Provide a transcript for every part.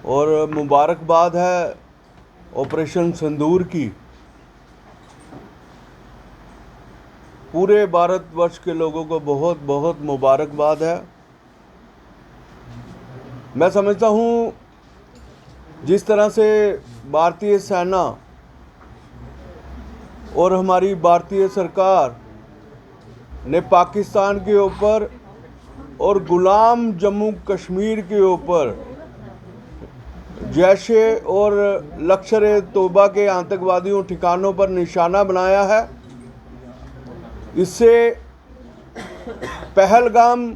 और मुबारकबाद है ऑपरेशन सिंदूर की। पूरे भारतवर्ष के लोगों को बहुत बहुत मुबारकबाद है। मैं समझता हूँ जिस तरह से भारतीय सेना और हमारी भारतीय सरकार ने पाकिस्तान के ऊपर और गुलाम जम्मू कश्मीर के ऊपर जैशे और लश्कर-ए-तौबा के आतंकवादियों ठिकानों पर निशाना बनाया है, इससे पहलगाम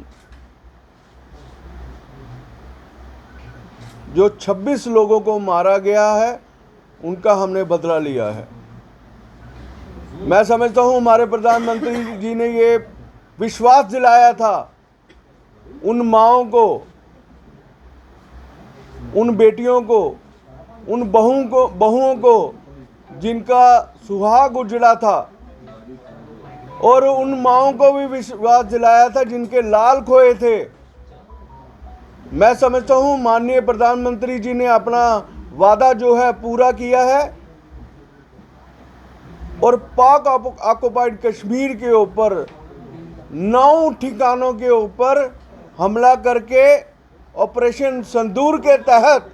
जो 26 लोगों को मारा गया है उनका हमने बदला लिया है। मैं समझता हूँ हमारे प्रधानमंत्री जी ने ये विश्वास दिलाया था उन माँओं को, उन बेटियों को, उन बहुओं को जिनका सुहाग उजड़ा था, और उन माँओं को भी विश्वास दिलाया था जिनके लाल खोए थे। मैं समझता हूँ माननीय प्रधानमंत्री जी ने अपना वादा जो है पूरा किया है और पाक ऑक्युपाइड कश्मीर के ऊपर 9 ठिकानों के ऊपर हमला करके ऑपरेशन सिंदूर के तहत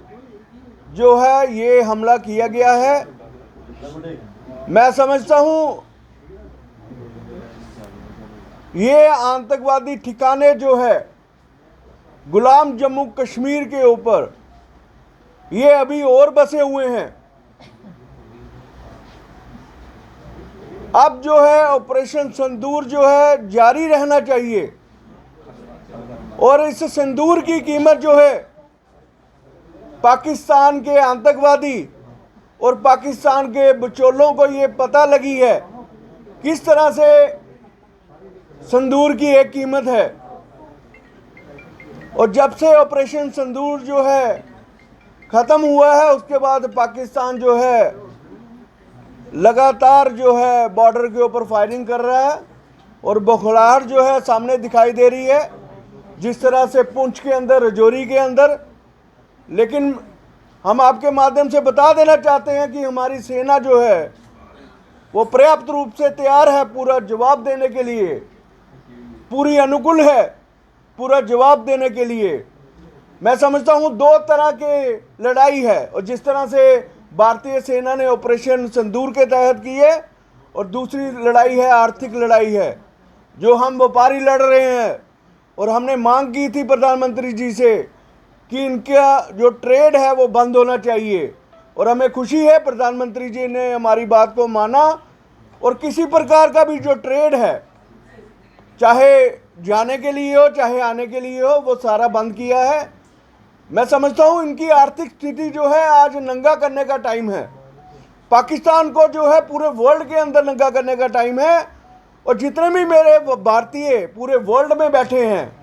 जो है ये हमला किया गया है। मैं समझता हूँ ये आतंकवादी ठिकाने जो है गुलाम जम्मू कश्मीर के ऊपर ये अभी और बसे हुए हैं। अब जो है ऑपरेशन सिंदूर जो है जारी रहना चाहिए और इस सिंदूर की कीमत जो है पाकिस्तान के आतंकवादी और पाकिस्तान के बिचौलों को ये पता लगी है किस तरह से सिंदूर की एक कीमत है। और जब से ऑपरेशन सिंदूर जो है ख़त्म हुआ है उसके बाद पाकिस्तान जो है लगातार जो है बॉर्डर के ऊपर फायरिंग कर रहा है और बौखलाहट जो है सामने दिखाई दे रही है, जिस तरह से पुंछ के अंदर, राजौरी के अंदर। लेकिन हम आपके माध्यम से बता देना चाहते हैं कि हमारी सेना जो है वो पर्याप्त रूप से तैयार है पूरा जवाब देने के लिए, पूरी अनुकूल है पूरा जवाब देने के लिए। मैं समझता हूँ 2 तरह के लड़ाई है, और जिस तरह से भारतीय सेना ने ऑपरेशन सिंदूर के तहत की है, और दूसरी लड़ाई है आर्थिक लड़ाई है जो हम व्यापारी लड़ रहे हैं। और हमने मांग की थी प्रधानमंत्री जी से कि इनका जो ट्रेड है वो बंद होना चाहिए, और हमें खुशी है प्रधानमंत्री जी ने हमारी बात को माना और किसी प्रकार का भी जो ट्रेड है, चाहे जाने के लिए हो चाहे आने के लिए हो, वो सारा बंद किया है। मैं समझता हूँ इनकी आर्थिक स्थिति जो है आज नंगा करने का टाइम है। पाकिस्तान को जो है पूरे वर्ल्ड के अंदर नंगा करने का टाइम है, और जितने भी मेरे भारतीय पूरे वर्ल्ड में बैठे हैं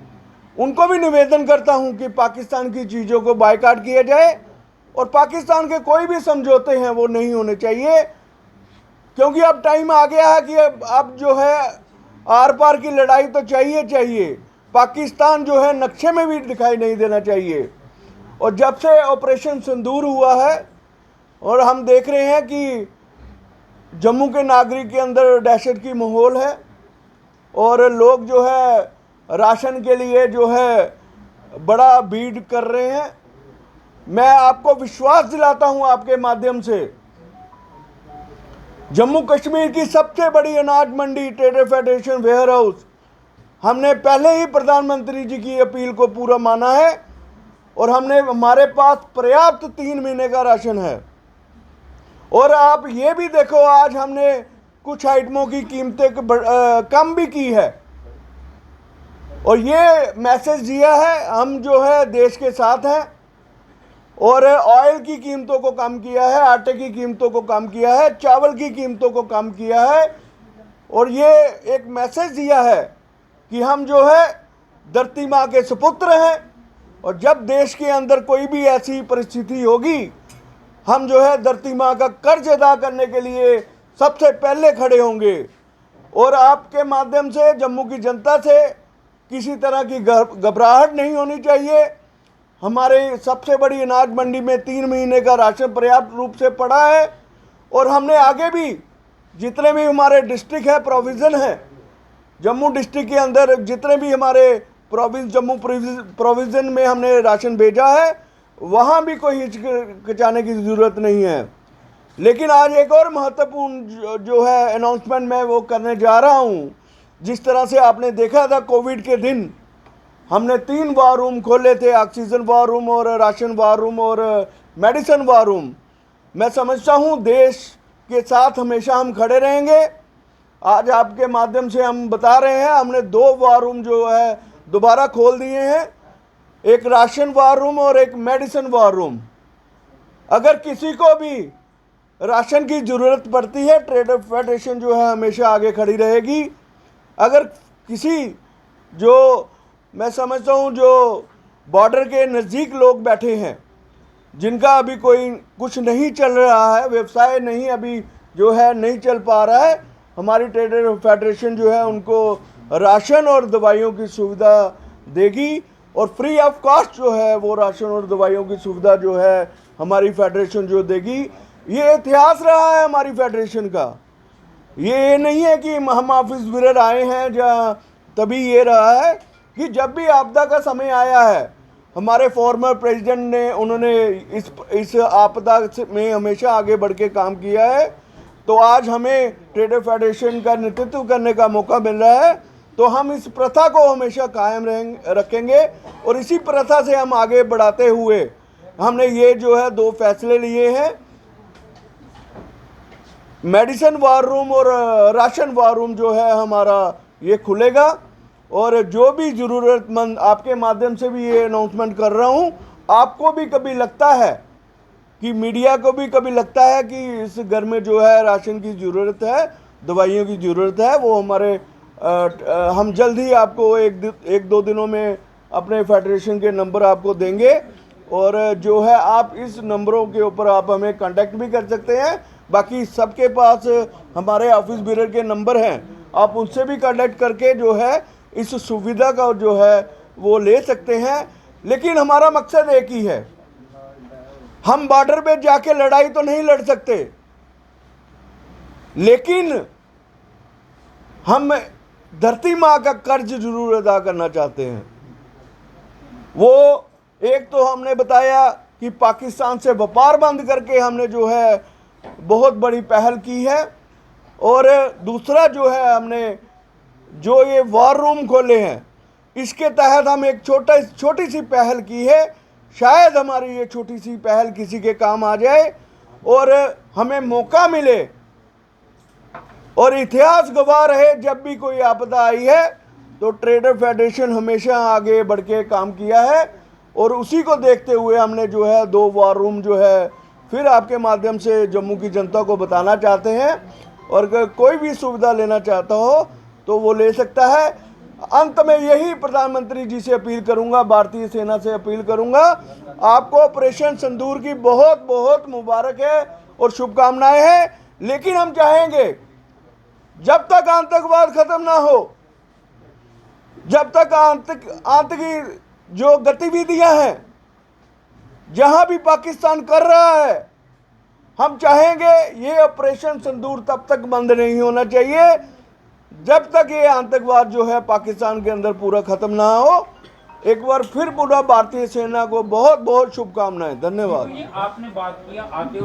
उनको भी निवेदन करता हूं कि पाकिस्तान की चीज़ों को बायकॉट किया जाए और पाकिस्तान के कोई भी समझौते हैं वो नहीं होने चाहिए, क्योंकि अब टाइम आ गया है कि अब जो है आर पार की लड़ाई तो चाहिए। पाकिस्तान जो है नक्शे में भी दिखाई नहीं देना चाहिए। और जब से ऑपरेशन सिंदूर हुआ है और हम देख रहे हैं कि जम्मू के नागरिक के अंदर दहशत की माहौल है और लोग जो है राशन के लिए जो है बड़ा भीड़ कर रहे हैं। मैं आपको विश्वास दिलाता हूं आपके माध्यम से, जम्मू कश्मीर की सबसे बड़ी अनाज मंडी ट्रेडर फेडरेशन वेयर हाउस, हमने पहले ही प्रधानमंत्री जी की अपील को पूरा माना है और हमारे पास पर्याप्त 3 महीने का राशन है। और आप ये भी देखो आज हमने कुछ आइटमों की कीमतें कम भी की है, और ये मैसेज दिया है हम जो है देश के साथ हैं। और ऑयल की कीमतों को कम किया है, आटे की कीमतों को कम किया है, चावल की कीमतों को कम किया है, और ये एक मैसेज दिया है कि हम जो है धरती माँ के सुपुत्र हैं, और जब देश के अंदर कोई भी ऐसी परिस्थिति होगी हम जो है धरती माँ का कर्ज अदा करने के लिए सबसे पहले खड़े होंगे। और आपके माध्यम से जम्मू की जनता से किसी तरह की घबराहट नहीं होनी चाहिए। हमारे सबसे बड़ी अनाज मंडी में 3 महीने का राशन पर्याप्त रूप से पड़ा है। और हमने आगे भी जितने भी हमारे डिस्ट्रिक्ट है, प्रोविज़न है, जम्मू डिस्ट्रिक्ट के अंदर जितने भी हमारे जम्मू प्रोविज़न में हमने राशन भेजा है, वहाँ भी कोई हिचकिचाने की ज़रूरत नहीं है। लेकिन आज एक और महत्वपूर्ण जो है अनाउंसमेंट मैं वो करने जा रहा हूँ। जिस तरह से आपने देखा था कोविड के दिन हमने 3 वार रूम खोले थे, ऑक्सीजन वार रूम और राशन वार रूम और मेडिसिन वार रूम। मैं समझता हूँ देश के साथ हमेशा हम खड़े रहेंगे। आज आपके माध्यम से हम बता रहे हैं, हमने 2 वार रूम जो है दोबारा खोल दिए हैं, एक राशन वार रूम और एक मेडिसिन वार रूम। अगर किसी को भी राशन की ज़रूरत पड़ती है, ट्रेडर फेडरेशन जो है हमेशा आगे खड़ी रहेगी। अगर किसी जो मैं समझता हूँ जो बॉर्डर के नज़दीक लोग बैठे हैं, जिनका अभी कोई कुछ नहीं चल रहा है, व्यवसाय नहीं अभी जो है नहीं चल पा रहा है, हमारी ट्रेडर फेडरेशन जो है उनको राशन और दवाइयों की सुविधा देगी और फ्री ऑफ कॉस्ट जो है वो राशन और दवाइयों की सुविधा जो है हमारी फेडरेशन जो देगी। ये इतिहास रहा है हमारी फेडरेशन का। ये नहीं है कि हम ऑफिस बिरर आए हैं जहाँ तभी ये रहा है कि जब भी आपदा का समय आया है, हमारे फॉर्मर प्रेसिडेंट ने उन्होंने इस आपदा में हमेशा आगे बढ़ के काम किया है। तो आज हमें ट्रेडर फेडरेशन का नेतृत्व करने का मौका मिल रहा है, तो हम इस प्रथा को हमेशा कायम रखेंगे और इसी प्रथा से हम आगे बढ़ाते हुए हमने ये जो है 2 फैसले लिए हैं। मेडिसिन वार रूम और राशन वार रूम जो है हमारा ये खुलेगा और जो भी ज़रूरतमंद, आपके माध्यम से भी ये अनाउंसमेंट कर रहा हूँ, आपको भी कभी लगता है कि मीडिया को भी कभी लगता है कि इस घर में जो है राशन की ज़रूरत है, दवाइयों की ज़रूरत है, वो हमारे हम जल्द ही आपको एक दो दिनों में अपने फेडरेशन के नंबर आपको देंगे और जो है आप इस नंबरों के ऊपर आप हमें कांटेक्ट भी कर सकते हैं। बाकी सबके पास हमारे ऑफिस बिरर के नंबर हैं, आप उनसे भी कांटेक्ट करके जो है इस सुविधा का जो है वो ले सकते हैं। लेकिन हमारा मकसद एक ही है, हम बॉर्डर पे जाके लड़ाई तो नहीं लड़ सकते, लेकिन हम धरती माँ का कर्ज जरूर अदा करना चाहते हैं। वो एक तो हमने बताया कि पाकिस्तान से व्यापार बंद करके हमने जो है बहुत बड़ी पहल की है और दूसरा जो है हमने जो ये वार रूम खोले हैं, इसके तहत हम एक छोटी सी पहल की है। शायद हमारी ये छोटी सी पहल किसी के काम आ जाए और हमें मौका मिले और इतिहास गवाह रहे, जब भी कोई आपदा आई है तो ट्रेडर फेडरेशन हमेशा आगे बढ़ के काम किया है और उसी को देखते हुए हमने जो है 2 वार रूम जो है फिर आपके माध्यम से जम्मू की जनता को बताना चाहते हैं और अगर कोई भी सुविधा लेना चाहता हो तो वो ले सकता है। अंत में यही प्रधानमंत्री जी से अपील करूंगा, भारतीय सेना से अपील करूंगा, आपको ऑपरेशन सिंदूर की बहुत बहुत मुबारक है और शुभकामनाएं हैं। लेकिन हम चाहेंगे जब तक आतंकवाद खत्म ना हो, जब तक आतंकी जो गतिविधियां हैं जहां भी पाकिस्तान कर रहा है, हम चाहेंगे ये ऑपरेशन सिंदूर तब तक बंद नहीं होना चाहिए जब तक ये आतंकवाद जो है पाकिस्तान के अंदर पूरा खत्म ना हो। एक बार फिर पूरा भारतीय सेना को बहुत बहुत शुभकामनाएं। धन्यवाद। आपने बात किया आते